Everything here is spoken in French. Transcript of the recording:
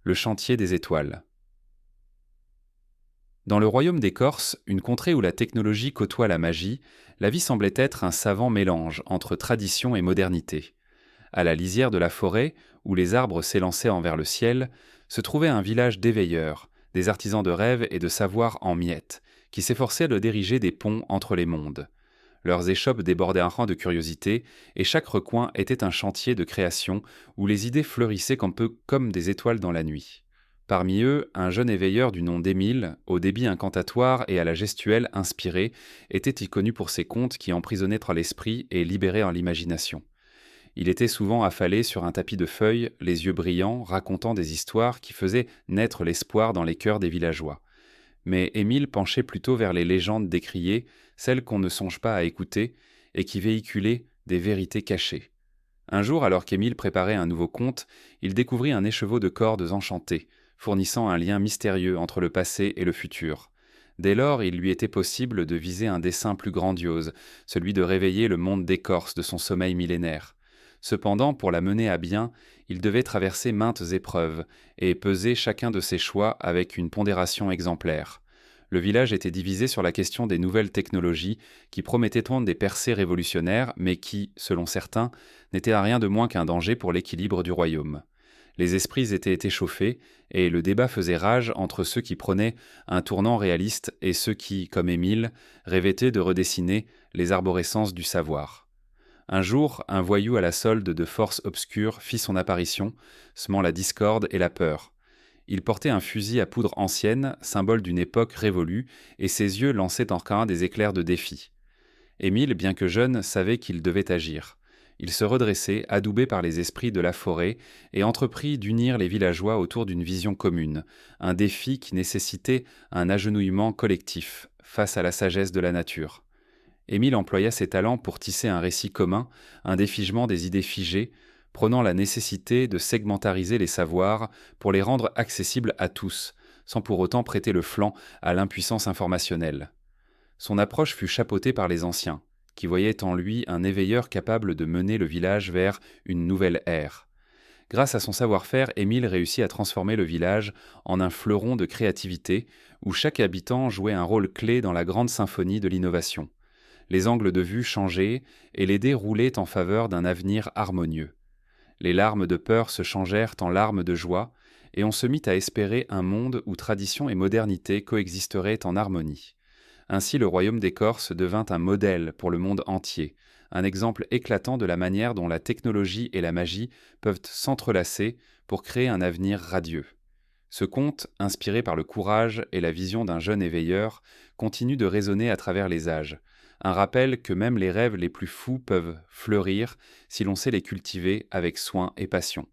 le chantier des étoiles. Dans le royaume des Corses, une contrée où la technologie côtoie la magie, la vie semblait être un savant mélange entre tradition et modernité. À la lisière de la forêt, où les arbres s'élançaient envers le ciel, se trouvait un village d'éveilleurs, des artisans de rêve et de savoir en miettes, qui s'efforçaient de diriger des ponts entre les mondes. Leurs échoppes débordaient un rang de curiosité, et chaque recoin était un chantier de création où les idées fleurissaient un peu comme des étoiles dans la nuit. Parmi eux, un jeune éveilleur du nom d'Émile, au débit incantatoire et à la gestuelle inspirée, était connu pour ses contes qui emprisonnaient l'esprit et libéraient en l'imagination. Il était souvent affalé sur un tapis de feuilles, les yeux brillants, racontant des histoires qui faisaient naître l'espoir dans les cœurs des villageois. Mais Émile penchait plutôt vers les légendes décriées, celles qu'on ne songe pas à écouter, et qui véhiculaient des vérités cachées. Un jour, alors qu'Émile préparait un nouveau conte, il découvrit un écheveau de cordes enchantées, fournissant un lien mystérieux entre le passé et le futur. Dès lors, il lui était possible de viser un dessein plus grandiose, celui de réveiller le monde des Corses de son sommeil millénaire. Cependant, pour la mener à bien, il devait traverser maintes épreuves et peser chacun de ses choix avec une pondération exemplaire. Le village était divisé sur la question des nouvelles technologies qui promettaient tant des percées révolutionnaires, mais qui, selon certains, n'étaient à rien de moins qu'un danger pour l'équilibre du royaume. Les esprits étaient échauffés, et le débat faisait rage entre ceux qui prenaient un tournant réaliste et ceux qui, comme Émile, rêvaient de redessiner les arborescences du savoir. Un jour, un voyou à la solde de forces obscures fit son apparition, semant la discorde et la peur. Il portait un fusil à poudre ancienne, symbole d'une époque révolue, et ses yeux lançaient en chacun des éclairs de défi. Émile, bien que jeune, savait qu'il devait agir. Il se redressait, adoubé par les esprits de la forêt, et entreprit d'unir les villageois autour d'une vision commune, un défi qui nécessitait un agenouillement collectif face à la sagesse de la nature. Émile employa ses talents pour tisser un récit commun, un défigement des idées figées, prenant la nécessité de segmentariser les savoirs pour les rendre accessibles à tous, sans pour autant prêter le flanc à l'impuissance informationnelle. Son approche fut chapeautée par les anciens, qui voyaient en lui un éveilleur capable de mener le village vers une nouvelle ère. Grâce à son savoir-faire, Émile réussit à transformer le village en un fleuron de créativité, où chaque habitant jouait un rôle clé dans la grande symphonie de l'innovation. Les angles de vue changeaient et les dés roulaient en faveur d'un avenir harmonieux. Les larmes de peur se changèrent en larmes de joie, et on se mit à espérer un monde où tradition et modernité coexisteraient en harmonie. Ainsi le royaume des Corses devint un modèle pour le monde entier, un exemple éclatant de la manière dont la technologie et la magie peuvent s'entrelacer pour créer un avenir radieux. Ce conte, inspiré par le courage et la vision d'un jeune éveilleur, continue de résonner à travers les âges. Un rappel que même les rêves les plus fous peuvent fleurir si l'on sait les cultiver avec soin et passion.